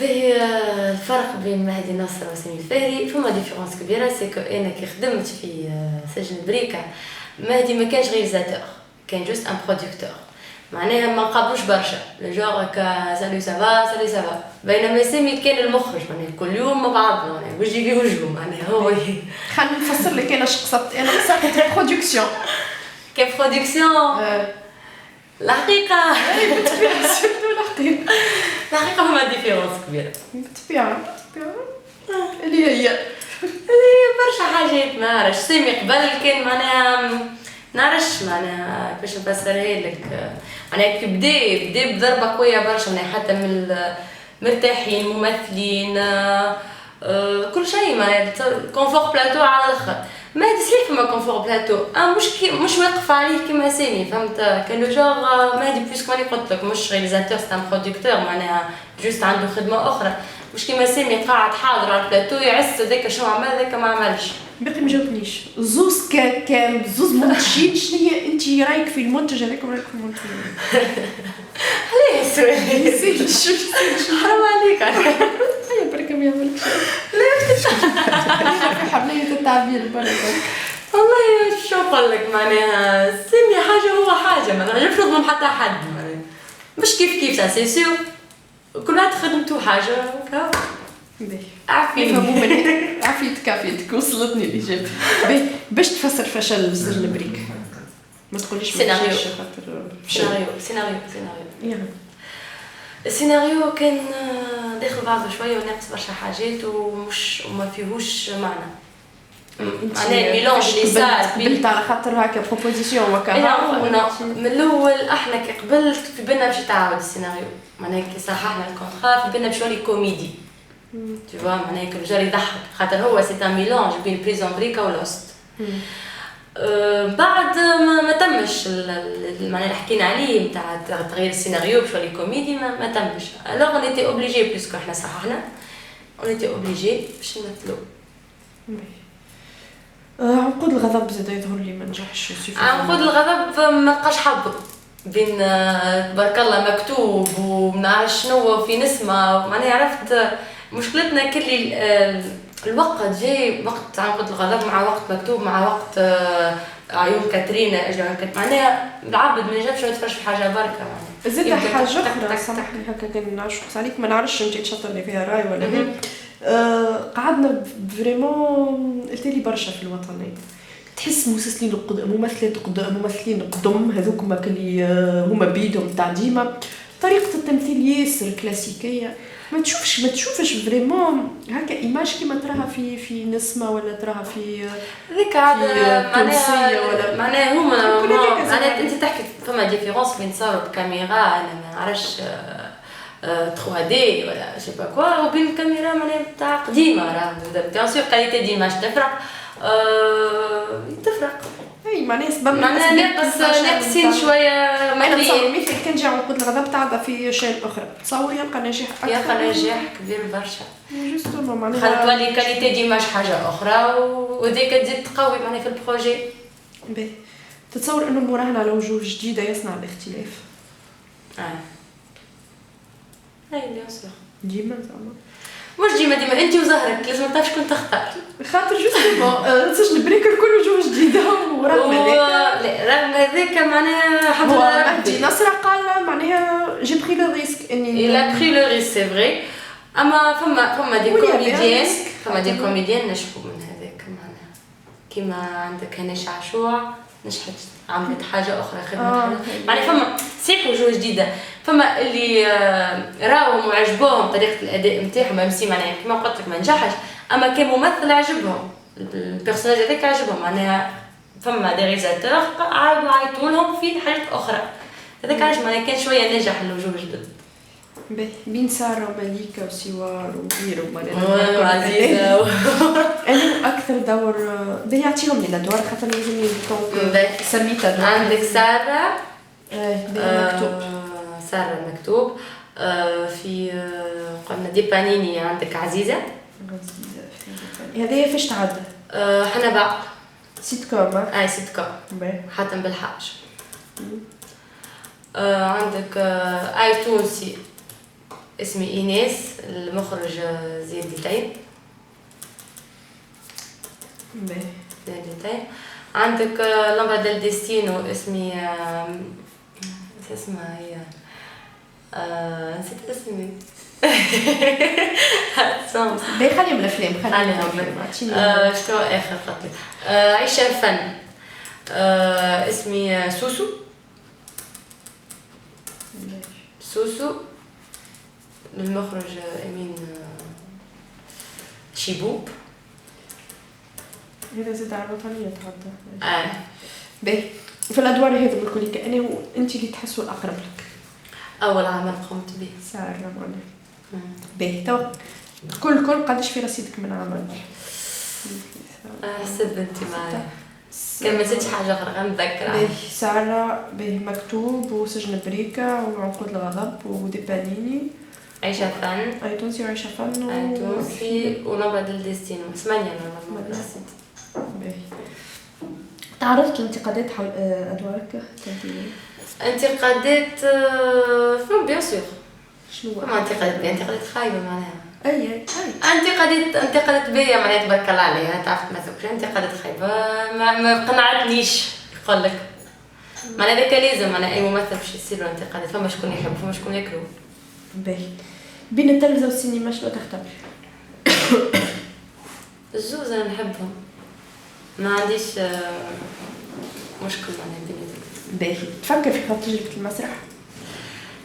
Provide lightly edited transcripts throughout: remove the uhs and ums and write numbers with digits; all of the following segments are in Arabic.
باهي الفرق بين مهدي نصر وسامي الفهري فما ديفيرونس كبيره، سي كو انا كي خدمت في سجن بريكا مهدي ما كانش رياليزاتور، كان جوست ان برودكتور، معناها ما نقابلوش برشا لو جور كا سالو سافا سالو سافا، بينما سامي كان المخرج معناها كل يوم مع بعضنا معناها وجهي في وجهه معناها هو خليني نفسر لك انا اش قصدت. انا قصدت برودكسيون كيف برودكسيون الحقيقه بالطبيعه سيرتو الحقيقه فما ديفيرونس كبيره بالطبيعه اللي هي برشا حاجات ما نعرفش. سامي قبل كان معناها نعرفش معناها باش نفسرها لك، معناها كي بدا بضربه قويه برشا، معناها حتى من مرتاحين ممثلين كل شيء، معناها كونفور بلاتو على الاخر. ما هادي صحيح فما كونفور بلاتو مش واقف عليه كيما سامي، فهمت؟ كان لو جور ما هادي بيسك ماني قلت لك مش رياليزاتور سي ان برودكتور، معناها جوست عنده خدمه اخرى، مش كيما سامي قاعد حاضر على البلاتو يعس هذاك شنو عمل هذاك ما عملش. باقي ما جاوبنيش زوز كان زوز منتجين، شنو هي انت رايك في المنتج هذاك ورايك في المنتج علاه السؤال نسيت شو حرام عليك هيا بركة ما يعملك لا في حرية التعبير بركة والله شو نقول لك، معناها سامي حاجه هو حاجه، ما نعرفش نظلم حتى حد، معناها مش كيف سا سي سيو كل واحد خدمته حاجه هكا. عافية عافيتك وصلتني الإجابة. باش تفسر فشل السجن بريك ما تقوليش سيناريو السيناريو كان داخل بعضه شويه وناقص برشا حاجات وما فيهوش معنى، معناها الميلونج اللي صار قبلت على خاطر هكا بروبوزيسيون وكا من الاول احنا كي قبلت في بالنا باش يتعاود السيناريو، معناها كي صححنا الكونترا في بالنا باش يولي كوميدي tu vois معناها كل جار يضحك، خاطر هو سي ان ميلونج بين بريزون بريكا ولوست. بعد ما تمش معناها اللي حكينا عليه نتاع تغيير السيناريو باش يولي كوميدي ما تمش، الوغ اون ايتي اوبليجي بيسكو احنا صححنا اون ايتي اوبليجي باش نمثلو. عنقود الغضب زاد يظهر لي ما نجحش. عنقود الغضب ما لقاش حظه بين تبارك الله مكتوب ومنعرف شنو في نسمه، معناها عرفت مشكلتنا كل الوقت جاي وقت عنقود الغضب مع وقت مكتوب مع وقت عيون كاترين معناها العبد ما ينجمش يتفرج في حاجه بركه. زاد حاجه اخرى سامحني هكا كان نعرفش عليك ما نعرفش انت تشطرني فيها راي ولا لا. قعدنا فريمون التالي برشا في الوطنيه تحس ممثلين قدم هذوك ما اللي هما بيدهم تاع ديما طريقه التمثيل ياسر كلاسيكيه، ما تشوفش فريمون هكا ايماج كيما تراها في نسمه ولا تراها في هذيك معناها هما معناها انت تحكي فما ديفيرونس بين تصور بكاميرا انا ما نعرفش 3 دي ولا شي با كوا وبين الكاميرا معناها تاع قديمه راه بيان سور كاليتي ديماج تفرق اي معناها ناقصين شويه ماتريال. مثل كان جا عنقود الغضب تعدى في شيء اخرى تصور يلقى نجاح اكثر، يلقى نجاح كبير برشا جوستومون معناها خاطر تولي كاليتي ديماج حاجه اخرى وديك تزيد تقوي معناها في البروجي. باهي تتصور انه المراهنه على وجوه جديده يصنع الاختلاف؟ اي بيان سور ديما زعما مش ديما انت وزهرك لازم تعرف شكون تختار، خاطر جوستومون سجن بريك الكل وجوه جديده ورغم هذاك معناها حتى مهدي نصر قال معناها جي بري لو ريسك اني لا بري لو ريسك سي فري، اما فما دي كوميديان نشفوا من هذاك معناها كيما عندك هناش عاشوع نجحت عملت حاجه اخرى خدمت حاجه معناها فما صحيح وجوه جديده، فما اللي راهم وعجبوهم طريقه الاداء نتاعهم ميمسي معناها كيما قلت لك ما نجحش، اما كممثل عجبهم البيرسوناج هذاك عجبهم، معناها فما دي ريزاتور عاودوا عيطولهم في حاجات اخرى هذاك علاش معناها كان شويه نجح الوجوه جدد. بين سارة ومليكة وسوار وغيره معناها عزيزة أنا أكثر دور بيعطيهم لي الأدوار خاطر لازم يكون سميتها دور. عندك سارة مكتوب سارة مكتوب في قلنا دي بانيني عندك عزيزة هذه فاش تعدى حنا بقى سيت كوم اي سيت كوم حاتم بالحاج عندك اي تونسي اسمي إيناس، المخرج زياد ديتاي. زياد ديتاي. عندك لمبة ديل ديستينو، اسمي اسمها هي نسيت اسمي. باهي خليهم الافلام خليهم شنو اخر خطي. عيشة الفن، اسمي سوسو. سوسو للمخرج امين شيبوب. هذا زاد على الوطنية تغطى. باهي في الادوار هذو الكل كأنه انت اللي تحسوا الاقرب لك؟ اول عمل قمت به سارة معنا. باهي توا كل قداش في رصيدك من عمل؟ حسب انت معايا كان ما زدتش حاجه اخرى غنتذكر. باهي سارة، باهي مكتوب، وسجن بريكا، وعنقود الغضب، ودي بانيني، عيشة فن، اي تونسي، وعيشة فن، تونسي، ونبرة ديستينو. 8 نسيت. باهي تعرضت لانتقادات حول ادوارك التمثيلية؟ انتقادات فهم بيان سور. شنو ما انتقادات خايبه معناها. اي انتقادات بيا معناها تبارك الله عليها، تعرفت ما ثقش. انتقادات خايبه ما قنعتنيش. يقول لك معناها هذاك لازم معناها اي ممثل باش يصير له انتقادات. فما شكون يحب فما شكون يكره. باهي بين التلفزه والسينما شنو تختار؟ الزوز انا نحبهم، ما عنديش مشكل معناها بيناتهم. باهي تفكر في خط تجربه المسرح؟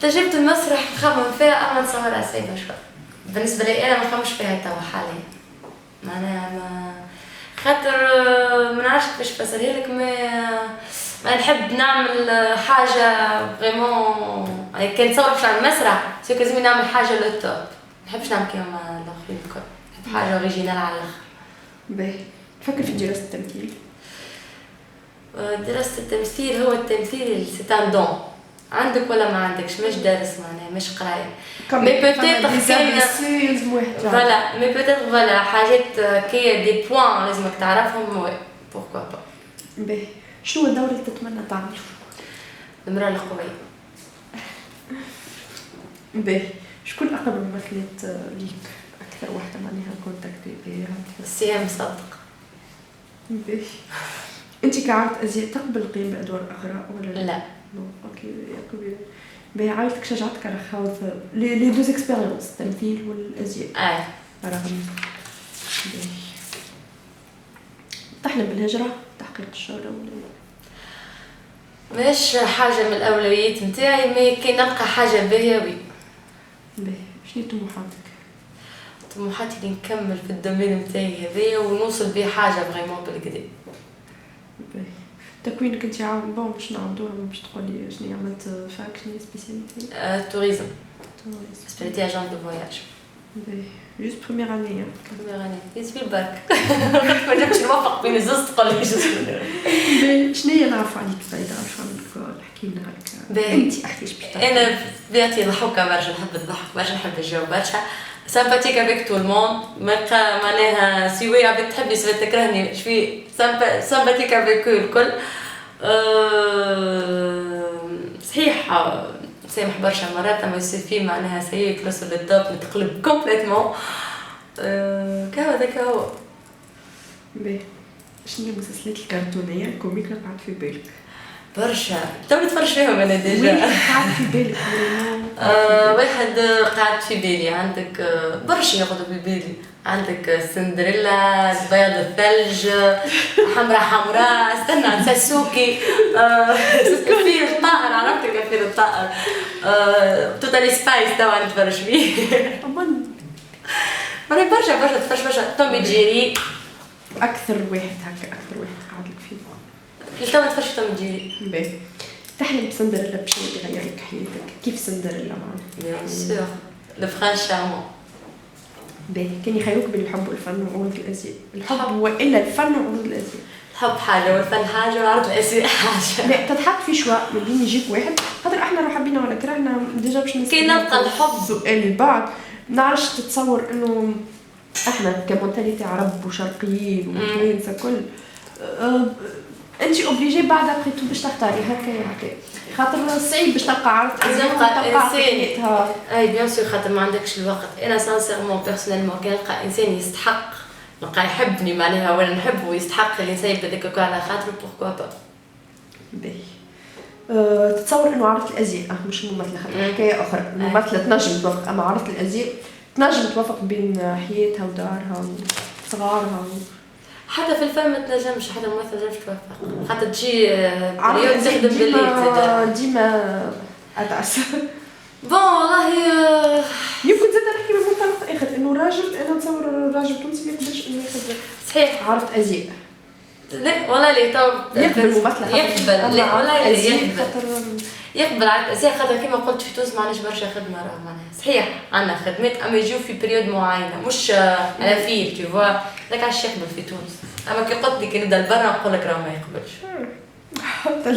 تجربة المسرح نخمم فيها أما نتصورها صعيبة شوي. بالنسبة لي أنا ما نخممش فيها توا حاليا. معناها ما خاطر ما نعرفش كيفاش نفسرها لك. ما نحب نعمل حاجة فريمون يعني كان نتصور باش نعمل مسرح سيك لازم نعمل حاجة للتوب. ما نحبش نعمل كيما الآخرين الكل. نحب حاجة أوريجينال على الآخر. باهي تفكر في دراسة التمثيل؟ دراسة التمثيل هو التمثيل سيتان دون. عندك ولا ما عندكش، مش دارس معناها مش قرايه. مي بوتيتر كاين فوالا مي بوتيتر فوالا حاجات كي دي بوين لازمك تعرفهم. وي بوركوا با. باهي شنو الدور اللي تتمنى تعمله؟ المرأة القوية. باهي شكون اقرب الممثلات ليك؟ اكثر وحده معناها كونتاكتي بها؟ سهام صادق. باهي انت كعارض ازياء تقبل القيام بادوار اخرى ولا لا؟ اوكي يا كبير. باهي عائلتك شجعتك على خوض لي دوز اكسبيريونس التمثيل والازياء؟ رغم باهي تحلم بالهجرة تحقيق الشهرة ولا مش حاجة من الأولويات نتاعي. ما كي نلقى حاجة باهية وي. باهي شنو طموحاتك؟ طموحاتي اللي نكمل في الدومين نتاعي هذايا ونوصل بيه حاجة فريمون بالكدا. باهي تكوينك انت عاود بون باش نعاودوها باش تقولي شنو عملت فاك شنو سبيسياليتي؟ توريزم. سبيسياليتي اجون دو فواياج. باهي جوست بروميير اني. بروميير اني في الباك. ما جبتش نوافق بين الزوز تقول لي جوست. باهي شنو هي نعرف عليك بعيد عارفه عنك احكي لنا هكا. انت احكيش باش انا بطبيعتي ضحوكه برشا، نحب الضحك برشا، نحب الجو برشا، سامباتيك افيك تو الموند. معناها سوي عبد تحبني سوي تكرهني شوي سامباتيك افيك الكل. صحيح سامح برشا مرات ما يصير فيه معناها سيء توصل للتوب نتقلب كومبليتمون. كهو ذاك هو. باهي شنو هي المسلسلات الكرتونيه الكوميك اللي قعدت في بالك؟ برشا تو نتفرج فيهم انا ديجا. قعدت في بالك واحد قاعد في بالي. عندك برشا ياخذوا في بالي. عندك سندريلا، بياض الثلج، حمراء، استنى ساسوكي، كفير الطائر. عرفت كفير الطائر. توتالي سبايس توا نتفرج فيه. أنا برشا تفرج برشا. توم جيري اكثر واحد قاعد لك فيه. تو نتفرج توم جيري. باهي تحلم بسندريلا بشنو يغير لك حياتك؟ كيف سندريلا معنا؟ بيان سور لو فرانش شارمون. باهي كان يخيروك بين الحب والفن وعروض الازياء، الحب والا الفن وعروض الازياء؟ الحب حاجه والفن حاجه وعروض الازياء حاجه. لا تتحط في شواء ما بين يجيك واحد خاطر احنا لو حبينا ولا كرهنا ديجا باش كي نلقى الحب سؤال البعض نعرفش تتصور انه احنا كمنتاليتي عرب وشرقيين وتوانسه كل انت اوبليجي بعد ابري تو باش تختاري هكا خاطر صعيب باش تلقى عرض تلقى حياتها. اي بيان سور خاطر ما عندكش الوقت. انا سانسيرمون بيرسونيلمون كان نلقى انسان يستحق نلقى يحبني معناها ولا نحبه ويستحق اللي يسيب هذاك على خاطره بوركوا با. باهي تتصور انه عرض الازياء مش ممثله خاطر حكايه اخرى. الممثله تنجم توافق اما عرض الازياء تنجم توافق بين حياتها ودارها وصغارها حتى في الفيلم ما تنجمش حتى الممثل ما تنجمش توافق خاطر تجي عرض بريود تخدم بالليل ديما ادعس. بون والله يمكن زاد نحكي من منطلق اخر انه راجل انا نتصور الراجل تونسي ما يقدرش انه ياخذ صحيح عرض ازياء. لا والله لي تو يقبل الممثله يقبل لا والله يقبل يقبل على الأزياء خاطر كيما قلت في تونس ما عندناش برشا خدمة راه معناها صحيح عندنا خدمات أما يجيو في بريود معينة مش على فيل tu vois داك علاش يقبل في تونس أما كي قلت لي كي نبدا لبرا نقول لك راه ما يقبلش. حتى